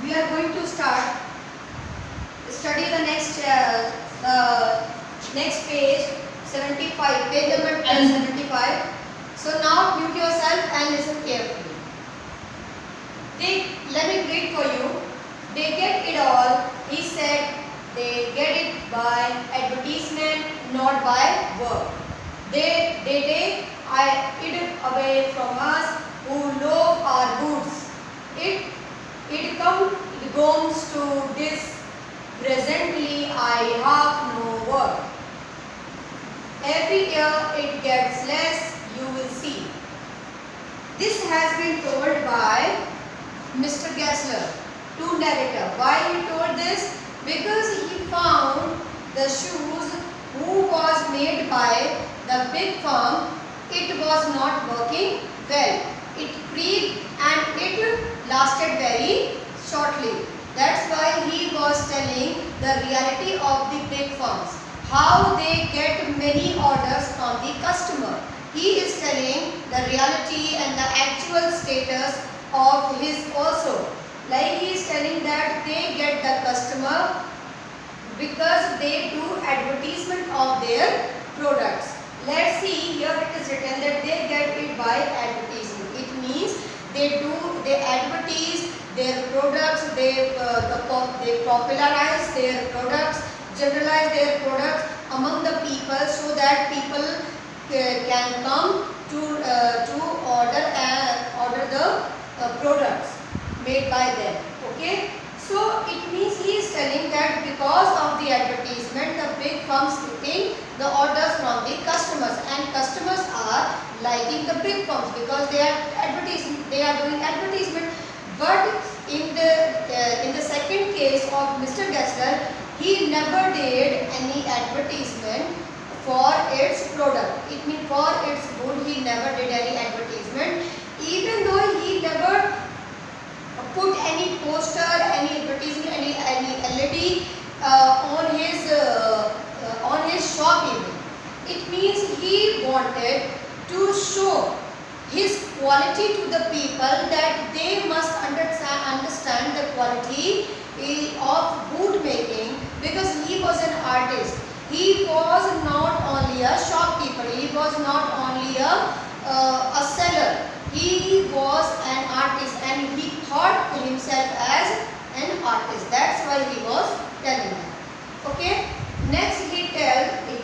we are going to study the next page 75, page number 75. So now mute yourself and listen carefully. Let me read for you. They get it all. He said they get it by advertisement, not by work. They take it away from us who love our goods. It comes to this. Presently I have no work. Every year it gets less, you will see. This has been told by Mr. Gessler to narrator. Why he told this? Because he found the shoes who was made by the big firm, it was not working well. It creaked and it lasted very shortly. That's why he was telling the reality of the big firms, how they get many orders from the customer. He is telling the reality and the actual status of his also. Like he is telling that they get the customer because they do advertisement of their products. Let's see, here it is written that they get it by advertisement. It means they advertise their products, they popularize their products, generalize their products among the people so that people can come to order the products made by them. Okay, so it means he is telling that because of the advertisement, the big firms getting the orders from the customers, and customers are liking the big firms because they are doing advertisement. But in the second case of Mr. Gessler, he never did any advertisement for its product. It means for its good, he never did any advertisement. Even though he never put any poster, any advertisement, any LED on his shop even. It means he wanted to show his quality to the people, that they must understand the quality of boot making, because he was an artist. He was not only a shopkeeper, he was not only a seller, he was an artist and he thought himself as an artist. That's why he was telling that. Okay, next he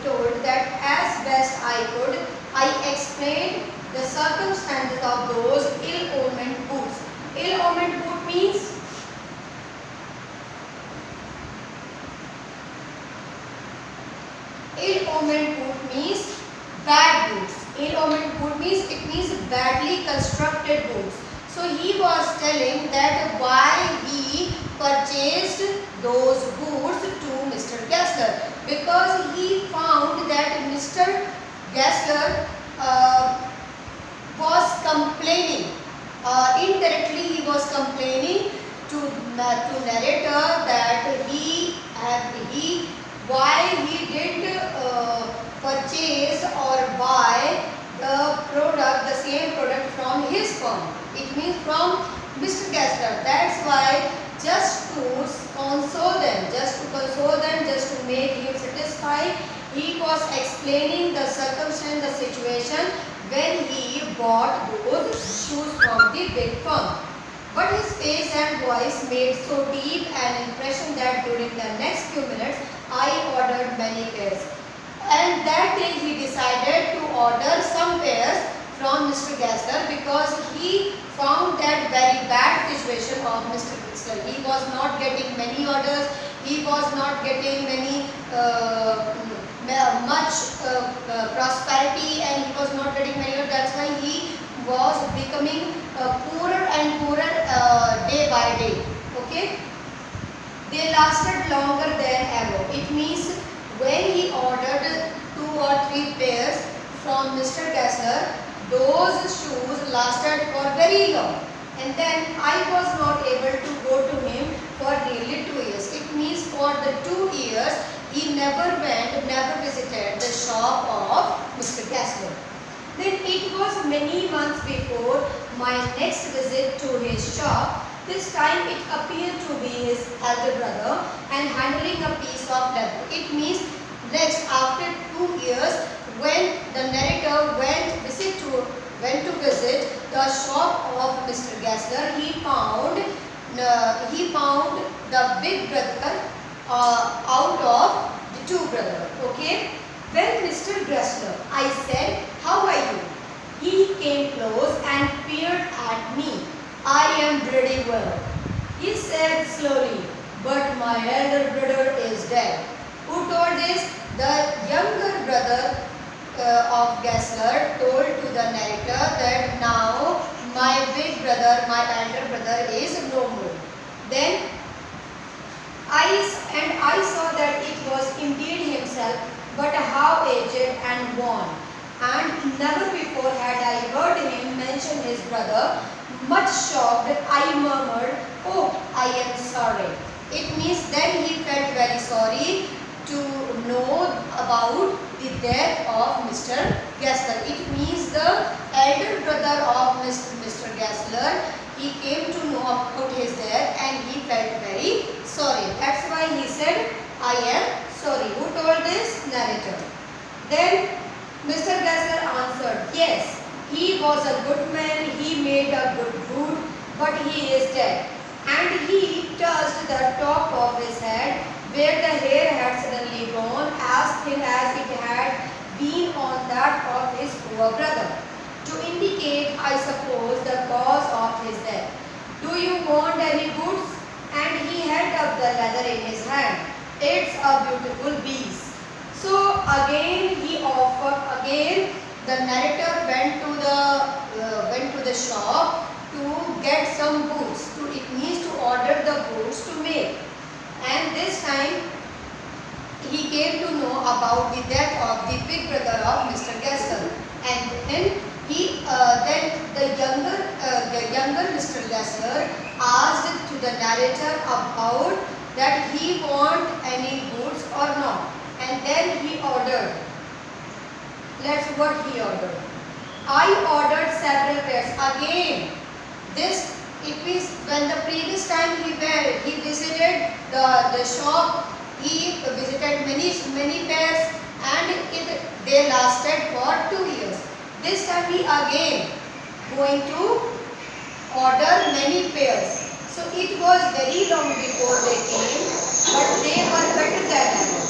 told that as best I could, I explained the circumstances of those ill-omened boots. Ill-omened boot means bad boots. Ill-omened boot means it means badly constructed boots. So he was telling that why he purchased those boots to Mr. Gessler, because he found that Mr. Gessler was complaining, indirectly he was complaining to narrator that why he didn't purchase or buy the same product from his firm. It means from Mr. Gessler. That's why just to console them, just to make him satisfied, he was explaining the circumstance, the situation when he bought those shoes from the big firm. But his face and voice made so deep an impression that during the next few minutes I ordered many pairs. And that day he decided to order some pairs from Mr. Gessler, because he found that very bad situation of Mr. Gessler. He was not getting many orders, he was not getting much prosperity, and he was not getting many orders. That's why he was becoming poorer and poorer day by day. Okay, they lasted longer than ever. It means when he ordered 2 or 3 pairs from Mr. Gessler, those shoes lasted for very long, and then I was not able to go to him for nearly 2 years. It means for the 2 years he never visited the shop of Mr. Gessler. Then it was many months before my next visit to his shop This time it appeared to be his elder brother and handling a piece of leather. It means next after 2 years, when the narrator went to visit the shop of Mr. Gessler, he found the big brother out of the two brothers. Okay. Well, Mr. Gessler, I said, how are you? He came close and peered at me. I am pretty well, he said slowly, but my elder brother is dead. Who told this? The younger brother of Gessler told to the narrator that now my big brother, my elder brother is no more. Then I saw that it was indeed himself, but how aged and worn. And never before had I heard him mention his brother. Much shocked, I murmured, oh, I am sorry. It means then he felt very sorry to know about the death of Mr. Gessler. It means the elder brother of Mr. Gessler, he came to know about his death and he felt very sorry. That's why he said, I am sorry. Who told this? Narrator. Then Mr. Gessler answered, yes, he was a good man, he made a good food, but he is dead. And he touched the top of his head where the hair had suddenly grown as thin as it had been on that of his poor brother, to indicate, I suppose, the cause of his death. Do you want any goods? And he held up the leather in his hand. It's a beautiful piece. So again the narrator went to the shop to get some boots. It means to order the boots to make. And this time he came to know about the death of the big brother of Mr. Gessler. And then the younger Mr. Gessler asked to the narrator about that he want any goods or not. And then he ordered. Let's what he ordered. I ordered several pairs. Again, it means when the previous time he visited the shop, he visited many pairs and they lasted for 2 years. This time he again going to order many pairs. So it was very long before they came, but they were better than ever.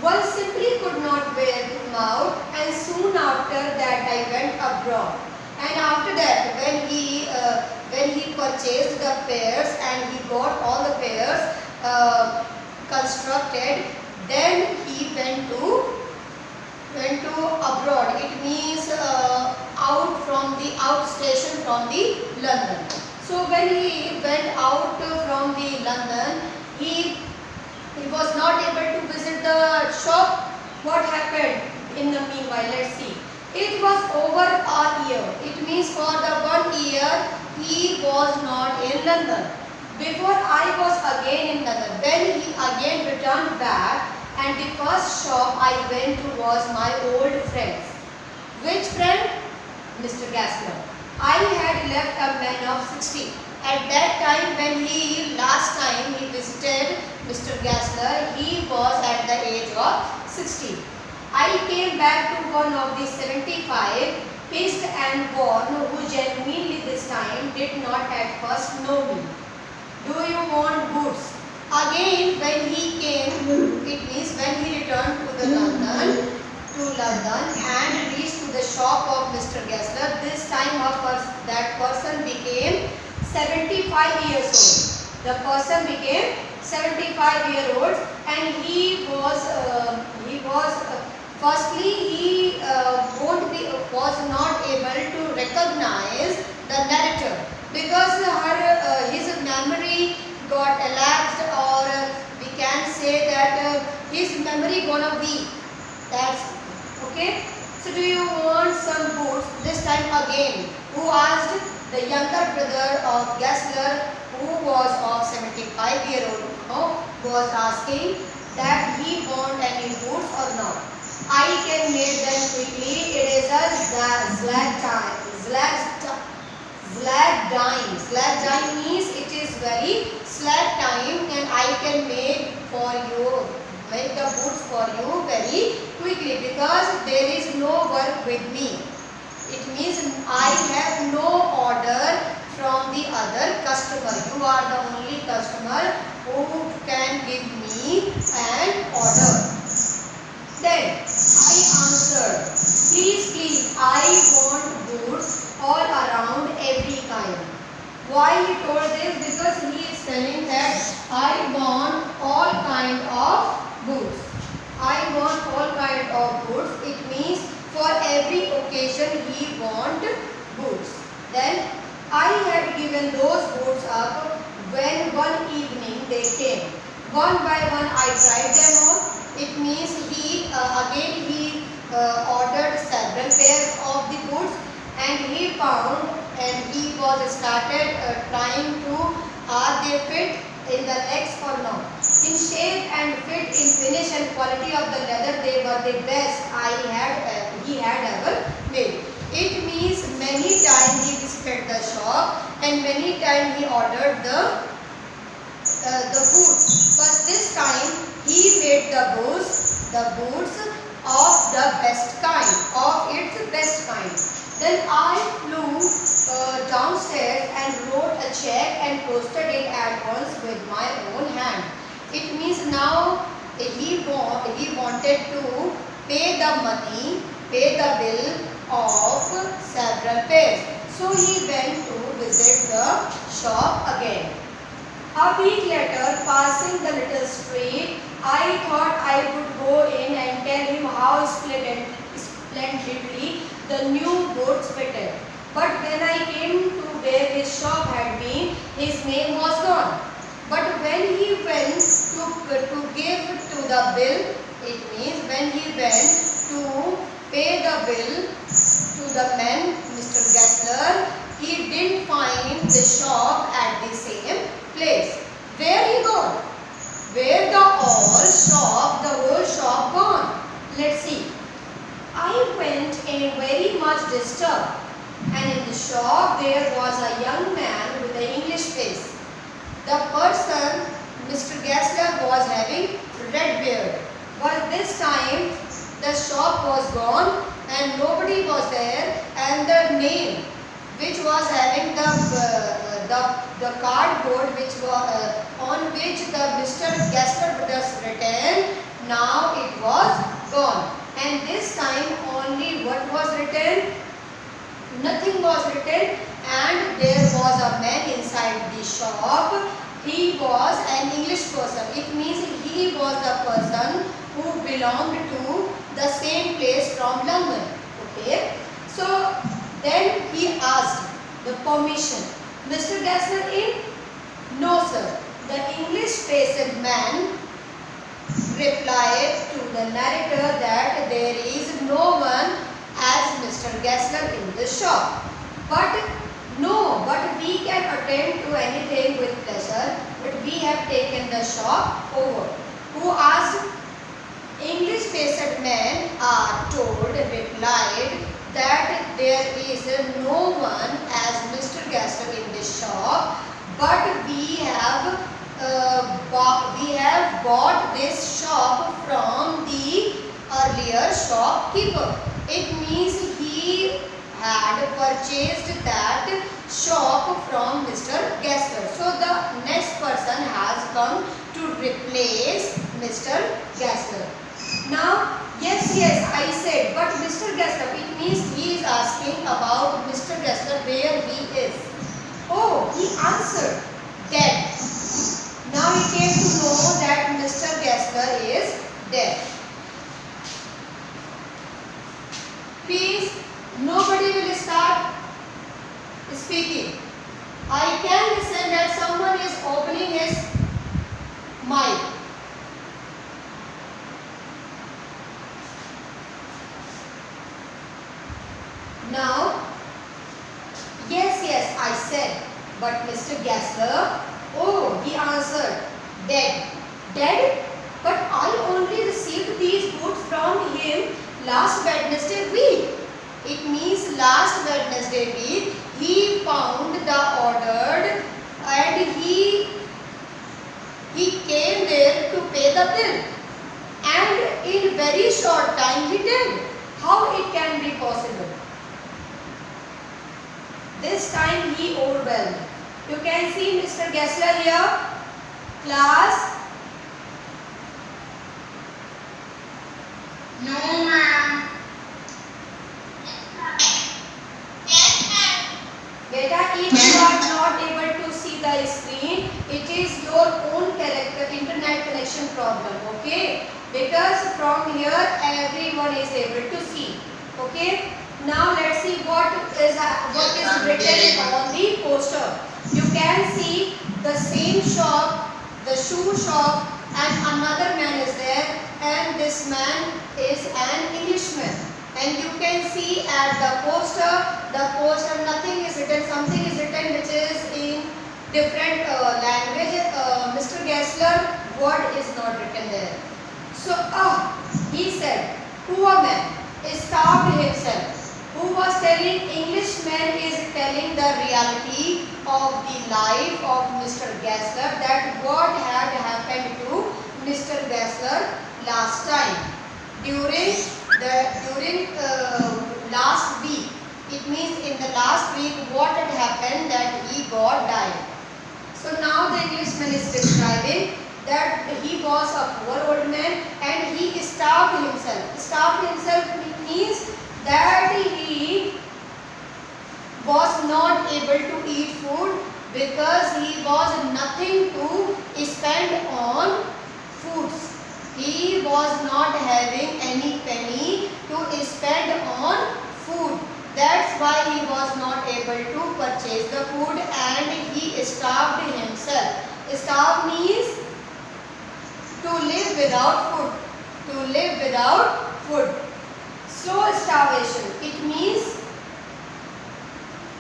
One simply could not bear to come out, and soon after that I went abroad. And after that, when he purchased the pairs and he got all the pairs constructed, then he went to abroad. It means outstation from the London. So when he went out from the London, he was not able to visit the shop. What happened in the meanwhile? Let's see. It was over a year. It means for the 1 year he was not in London. Before I was again in London. When he again returned back, and the first shop I went to was my old friend's. Which friend? Mr. Gessler. I had left a man of 60. At that time when last time he visited Mr. Gessler, he was at the age of 60. I came back to one of the 75, pissed and worn, who genuinely this time did not at first know me. Do you want goods? Again when he came, it means when he returned to London and reached to the shop of Mr. Gessler, this time that person became 75 years old. The person became 75 years old, and he was was not able to recognize the narrator because his memory got elapsed, or we can say that his memory gonna be. That's okay. So do you want some boots? This time again, who asked? The younger brother of Gessler, who was of 75 years old. was asking that he want any goods or not. I can make them quickly. It is a slack time. Slack time. Slack time means it is very slack time, and I can make the goods for you very quickly because there is no work with me. It means I have no order from the other customer. You are the only customer who can give me an order. Then I answered, please, I want goods all around every kind. Why he told this? Because he is telling that I want all kind of goods. I want all kind of goods. It means for every occasion he want goods. Then I had given those goods up when one evening they came. One by one I tried them on. It means he ordered several pairs of the goods, and he found, and he was started trying to are they fit in the legs or not. In shape and fit, in finish and quality of the leather, they were the best he had ever made. It means many times he visited the shop and many times he ordered the boots. But this time he made the boots of the best kind, of its best kind. Then I flew downstairs and wrote a check and posted it at once with my own hand. It means now he wanted to pay the bill of several pairs. So he went to visit the shop again. A week later, passing the little street, I thought I would go in and tell him how splendidly the new boots fitted. But when I came to where his shop had been, his name was gone. But when he went to give to the bill, it means when he went to pay the bill to the man, Mr. Gessler, he didn't find the shop at the same place. Where he gone? Where the whole shop gone? Let's see. I went in very much disturbed, and in the shop there was a young man with an English face. The person, Mr. Gessler, was having red beard. But this time the shop was gone and nobody was there, and the name which was having the cardboard which was on which the Mr. Gessler was written, now it was gone. And this time only what was written? Nothing was written, and there was a man inside the shop. He was an English person. It means he was the person who belonged to the same place from London. Okay. So then he asked the permission. Mr. Gessler in? No, sir. The English-faced man replied to the narrator that there is no one as Mr. Gessler in the shop. But we can attend to anything with pleasure, but we have taken the shop over. Who asked? English-faced men are told, replied that there is no one as Mr. Gessler in this shop, but we have bought this shop from the earlier shopkeeper. It means he had purchased that shop from Mr. Gessler. So the next person has come to replace Mr. Gessler. Now, yes, I said, but Mr. Gessler, it means he is asking about Mr. Gessler, where he is. Oh, he answered, dead. Now he came to know that Mr. Gessler is dead. Please, nobody will start speaking. I can listen that someone is opening his mic. Now, yes, I said, but Mr. Gessler, oh, he answered, Dead. Dead? But I only received these goods from him last Wednesday week. It means last Wednesday week he found the ordered and he came there to pay the bill. And in very short time he did. How it can be possible? This time he overwhelmed. You can see Mr. Gessler here. Class. No, ma'am. Beta, if you are not able to see the screen, it is your own internet connection problem, okay? Because from here everyone is able to see, okay? Now let's see what is written on the poster. You can see the same shop, the shoe shop, and another man is there, and this man is an Englishman. And you can see at the poster nothing is written, something is written which is in different language. Mr. Gessler word is not written there. So he said, poor man starved himself. Who was telling? Englishman is telling the reality of the life of Mr. Gessler, that what had happened to Mr. Gessler last time during last week. It means in the last week what had happened, that he got died. So now the Englishman is describing that he was a poor old man and he starved himself. Starved himself means that he was not able to eat food because he was nothing to spend on foods. He was not having any penny to spend on food. That's why he was not able to purchase the food and he starved himself. Starve means to live without food. To live without food. Slow starvation. It means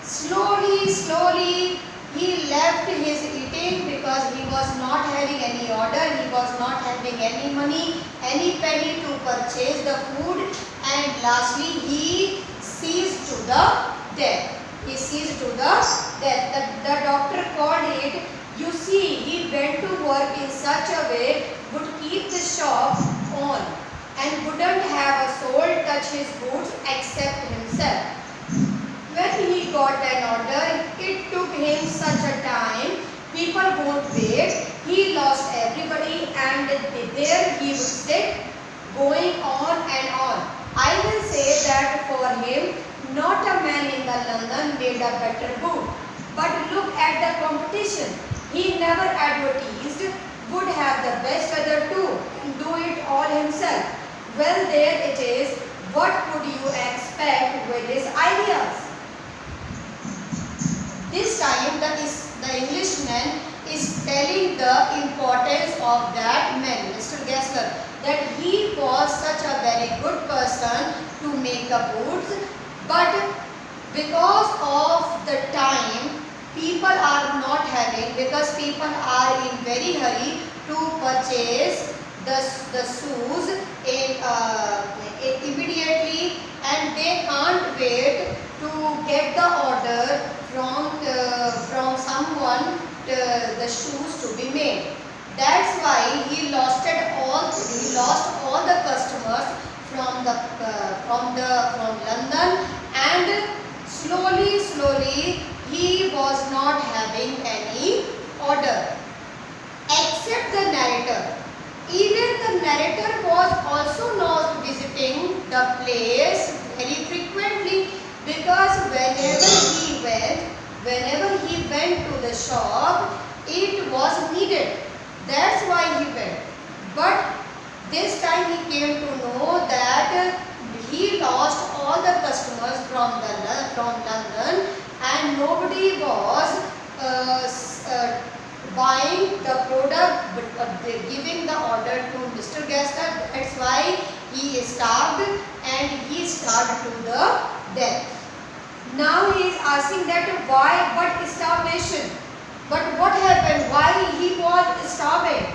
slowly he left his eating because he was not having any order, he was not having any money, any penny to purchase the food, and lastly he ceased to the death. He ceased to the death. The doctor called it, you see, he went to work in such a way, would keep the shop on and wouldn't have a soul touch his goods except himself. When he got an order, it took him such a time, people won't wait, he lost everybody and there he would sit going on and on. I will say that for him, not a man in the London made a better boot. But look at the competition. He never advertised, would have the best other two, do it all himself. Well, there it is. What could you expect with his ideas? This time the Englishman is telling the importance of that man, Mr. Gessler, that he was such a very good person to make the boots, but because of the time people are not having, because people are in very hurry to purchase the shoes immediately and they can't wait to get the order from someone the shoes to be made. That's why he lost all the customers from London, and slowly he was not having any order except the narrator. Even the narrator was also not visiting the place very frequently, because whenever he went to the shop, it was needed. That's why he went. But this time he came to know that he lost all the customers from London and nobody was buying the product, giving the order to Mr. Gessler. That's why he starved and he starved to the death. Now he is asking that why, but starvation? But what happened while he was starving?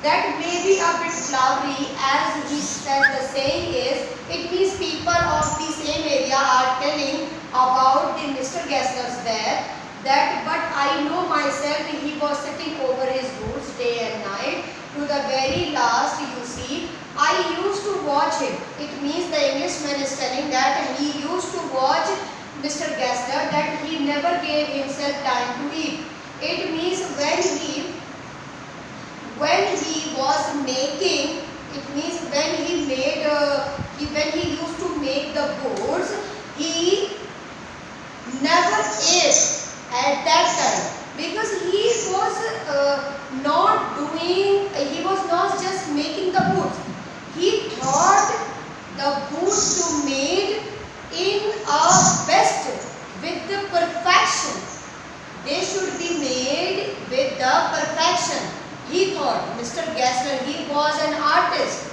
That may be a bit flowery, as he said. The saying is, it means people of the same area are telling about the Mr. Gessler's death. That, but I know myself, he was sitting over his boots day and night. To the very last, you see, I used to watch him. It means the Englishman is telling that he used to watch Mr. Gessler, that he never gave himself time to eat. It means when he was making, it means when he made, when he used to make the boards, he never ate at that time, because he was not doing, he was not just making the boots. He thought the boots to made in a best, with the perfection. They should be made with the perfection. He thought, Mr. Gessler, he was an artist.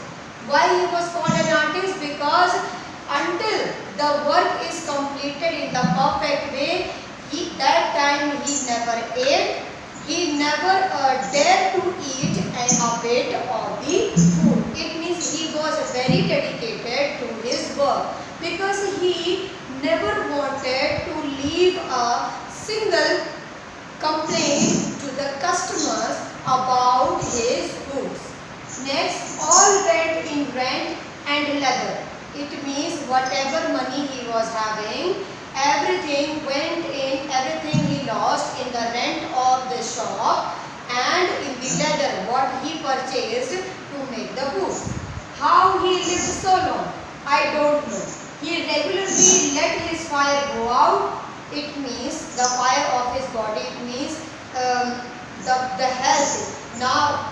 Why he was called an artist? Because until the work is completed in the perfect way, that time he never ate. He never dared to eat a bit of the food. It means he was very dedicated to his work, because he never wanted to leave a single complaint to the customers about his goods. Next, all went in rent and leather. It means whatever money he was having, everything went in, everything he lost in the rent of the shop and in the leather what he purchased to make the boots. How he lived so long, I don't know. He regularly let his fire go out. It means the fire of his body. It means the health. Now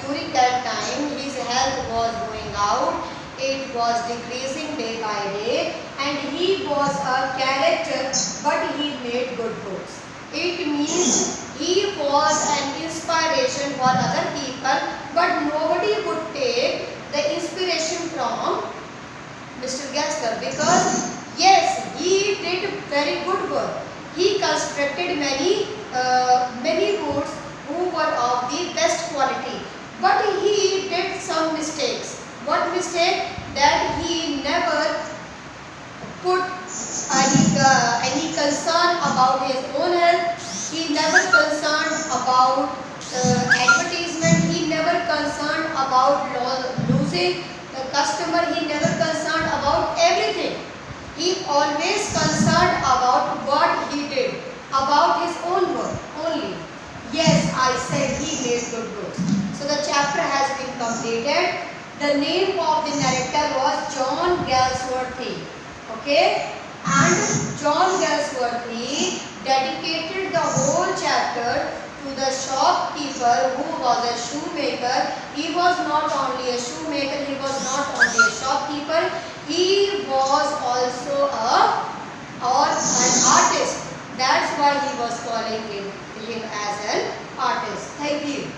during that time his health was going out. It was decreasing day by day, and he was a character, but he made good books. It means he was an inspiration for other people, but nobody would take the inspiration from Mr. Gessler, because yes, he did very good work. He constructed many boots who were of the best quality, but he did some mistakes. What mistake? That he never put any concern about his own health. He never concerned about advertisement. He never concerned about losing the customer. He never concerned about everything. He always concerned about what he did, about his own work only. Yes, I said he made good books. So the chapter has been completed. The name of the narrator was John Galsworthy. Okay? And John Galsworthy dedicated the whole chapter to the shopkeeper who was a shoemaker. He was not only a shoemaker, he was not only a shopkeeper, he was also an artist. That's why he was calling him as an artist. Thank you.